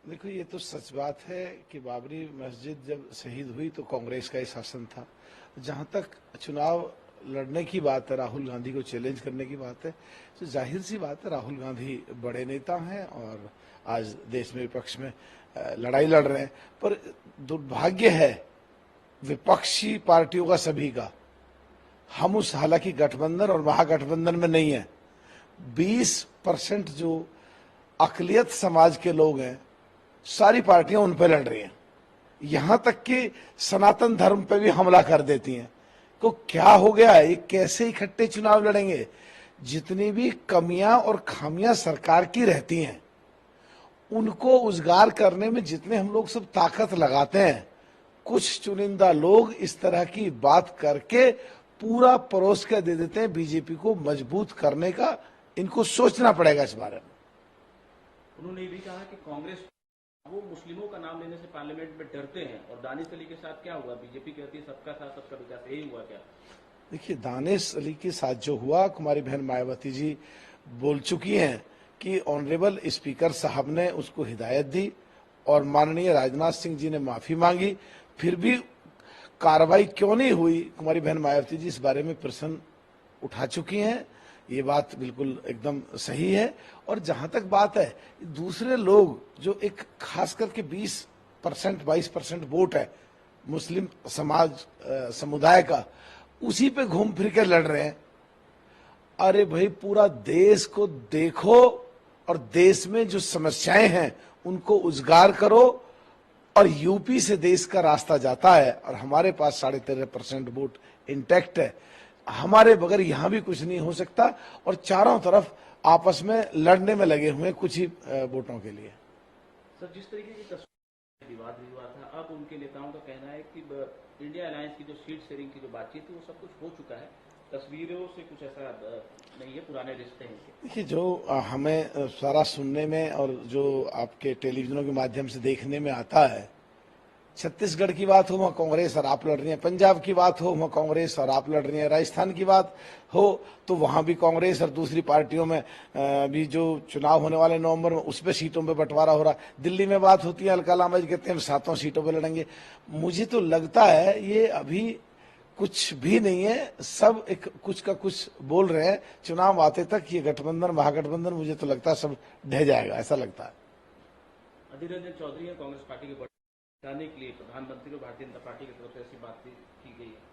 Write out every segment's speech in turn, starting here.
देखो, ये तो सच बात है कि बाबरी मस्जिद जब शहीद हुई तो कांग्रेस का ही शासन था। जहां तक चुनाव लड़ने की बात है, राहुल गांधी को चैलेंज करने की बात है, तो जाहिर सी बात है राहुल गांधी बड़े नेता हैं और आज देश में विपक्ष में लड़ाई लड़ रहे हैं। पर दुर्भाग्य है विपक्षी पार्टियों का, सभी का। हम उस हालांकि गठबंधन और महागठबंधन में नहीं है। 20% जो अकलियत समाज के लोग हैं, सारी पार्टियां उन पे लड़ रही हैं। यहां तक कि सनातन धर्म पे भी हमला कर देती हैं। तो क्या हो गया है, ये कैसे इकट्ठे चुनाव लड़ेंगे? जितनी भी कमियां और खामियां सरकार की रहती हैं, उनको उजागर करने में जितने हम लोग सब ताकत लगाते हैं, कुछ चुनिंदा लोग इस तरह की बात करके पूरा परोस कर दे देते हैं। बीजेपी को मजबूत करने का इनको सोचना पड़ेगा इस बारे में। उन्होंने ये भी कहा कि कांग्रेस वो मुस्लिमों का नाम लेने से पार्लियामेंट में डरते हैं। और दानिश अली के साथ क्या हुआ? बीजेपी कहती है सबका साथ सबका विकास, यही हुआ क्या? देखिए, दानिश अली के साथ जो हुआ, कुमारी बहन मायावती जी बोल चुकी हैं कि ऑनरेबल स्पीकर साहब ने उसको हिदायत दी और माननीय राजनाथ सिंह जी ने माफी मांगी, फिर भी कार्रवाई क्यों नहीं हुई? कुमारी बहन मायावती जी इस बारे में प्रश्न उठा चुकी हैं। ये बात बिल्कुल एकदम सही है। और जहां तक बात है, दूसरे लोग जो एक खास करके 20% 22% वोट है मुस्लिम समाज समुदाय का, उसी पे घूम फिर के लड़ रहे हैं। अरे भाई, पूरा देश को देखो और देश में जो समस्याएं हैं उनको उजागर करो। और यूपी से देश का रास्ता जाता है और हमारे पास 13.5% वोट इंटैक्ट है। हमारे बगैर यहां भी कुछ नहीं हो सकता और चारों तरफ आपस में लड़ने में लगे हुए कुछ ही वोटों के लिए। सर, जिस तरीके की तस्वीर विवाद हुआ था, अब उनके नेताओं का कहना है कि इंडिया अलायंस की जो सीट शेयरिंग की जो बातचीत थी वो सब कुछ हो चुका है, तस्वीरों से कुछ ऐसा नहीं है, पुराने रिश्ते हैं। देखिए, जो हमें सारा सुनने में और जो आपके टेलीविजनों के माध्यम से देखने में आता है, छत्तीसगढ़ की बात हो वहां कांग्रेस और आप लड़ रही हैं, पंजाब की बात हो वहां कांग्रेस और आप लड़ रही हैं, राजस्थान की बात हो तो वहां भी कांग्रेस और दूसरी पार्टियों में भी जो चुनाव होने वाले नवंबर में उस पर सीटों पे बंटवारा हो रहा। दिल्ली में बात होती है, अलका लांबा जी कहते हैं हम 7 सीटों पे लड़ेंगे। मुझे तो लगता है ये अभी कुछ भी नहीं है, सब एक कुछ का कुछ बोल रहे हैं। चुनाव आते तक ये गठबंधन महागठबंधन मुझे तो लगता है सब ढह जाएगा, ऐसा लगता है। अधीर रंजन चौधरी है कांग्रेस पार्टी के जाने के लिए प्रधानमंत्री को भारतीय जनता पार्टी की तरफ से ऐसी बात की गई है।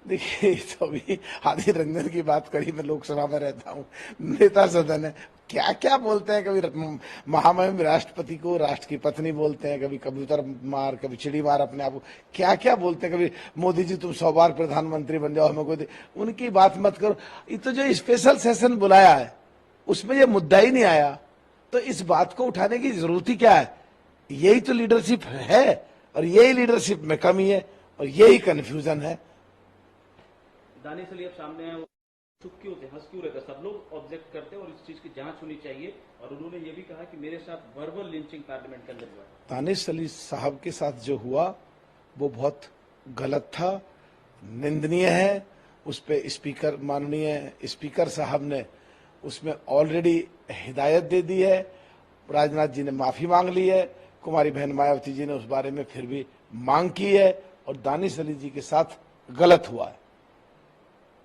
देखिए, तो अभी अधीर रंजन की बात करी, मैं लोकसभा में रहता हूँ, नेता सदन है, क्या क्या बोलते हैं। कभी महामहिम राष्ट्रपति को राष्ट्र की पत्नी बोलते हैं, कभी कबूतर मार, कभी चिड़ी मार अपने आप को, क्या क्या बोलते हैं। कभी मोदी जी तुम 100 बार प्रधानमंत्री बन जाओ, हमें कोई उनकी बात मत करो। ये तो जो स्पेशल सेशन बुलाया है उसमें ये मुद्दा ही नहीं आया, तो इस बात को उठाने की जरूरत ही क्या है? यही तो लीडरशिप है और यही लीडरशिप में कमी है और यही कंफ्यूजन है। दानिश अली अब सामने है, चुप क्यों थे, हंस क्यों रहते? सब लोग ऑब्जेक्ट करते हैं और इस चीज की जांच होनी चाहिए। और उन्होंने ये भी कहा कि मेरे साथ वर्बल लिंचिंग पार्लियामेंट के अंदर हुआ। दानिश अली साहब के साथ जो हुआ वो बहुत गलत था, निंदनीय है। उस पे स्पीकर, माननीय स्पीकर साहब ने उसमें ऑलरेडी हिदायत दे दी है, राजनाथ जी ने माफी मांग ली है, कुमारी बहन मायावती जी ने उस बारे में फिर भी मांग की है और दानिश अली जी के साथ गलत हुआ है।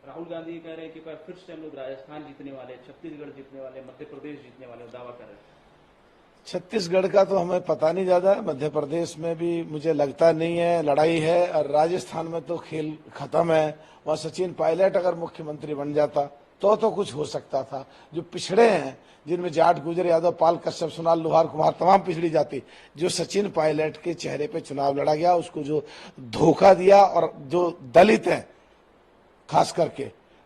राहुल गांधी कह रहे हैं कि फिर से हम लोग राजस्थान जीतने वाले, छत्तीसगढ़ जीतने वाले, मध्य प्रदेश जीतने वाले, दावा कर रहे हैं। छत्तीसगढ़ का तो हमें पता नहीं ज्यादा है, मध्य प्रदेश में भी मुझे लगता नहीं है लड़ाई है, और राजस्थान में तो खेल खत्म है। वहां सचिन पायलट अगर मुख्यमंत्री बन जाता तो कुछ हो सकता था। जो पिछड़े हैं, जिनमें जाट, गुजर, यादव, पाल, कश्यप, सुनाल, लोहार, कुमार, तमाम पिछड़ी जाति, जो सचिन पायलट के चेहरे पे चुनाव लड़ा गया, उसको जो धोखा दिया, और जो दलित हैं खास करके,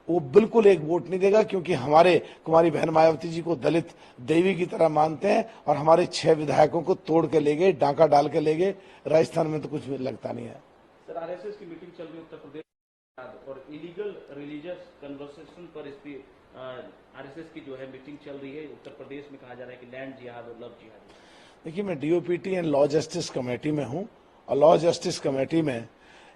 वो बिल्कुल एक वोट नहीं देगा, क्योंकि हमारे कुमारी बहन मायावती जी को दलित देवी की तरह मानते हैं और हमारे 6 विधायकों को तोड़ के ले गए, डांका डाल के ले गए। राजस्थान में तो कुछ भी लगता नहीं है। सर, आरएसएस की मीटिंग चल रही है उत्तर प्रदेश और इलीगल रिलीजियस कन्वर्सेशन पर इस पे आरएसएस की जो है मीटिंग चल रही है उत्तर प्रदेश में। कहा जा रहा है कि लैंड जिहाद और लव जिहाद। देखिए, मैं DOPT and law justice committee में हूँ और लॉ जस्टिस कमेटी में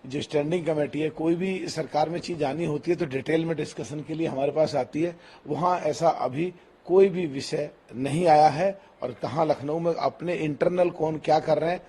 जो स्टैंडिंग कमेटी है, कोई भी सरकार में चीज आनी होती है तो डिटेल में डिस्कशन के लिए हमारे पास आती है। वहां ऐसा अभी कोई भी विषय नहीं आया है और कहाँ लखनऊ में अपने इंटरनल कौन क्या कर रहे हैं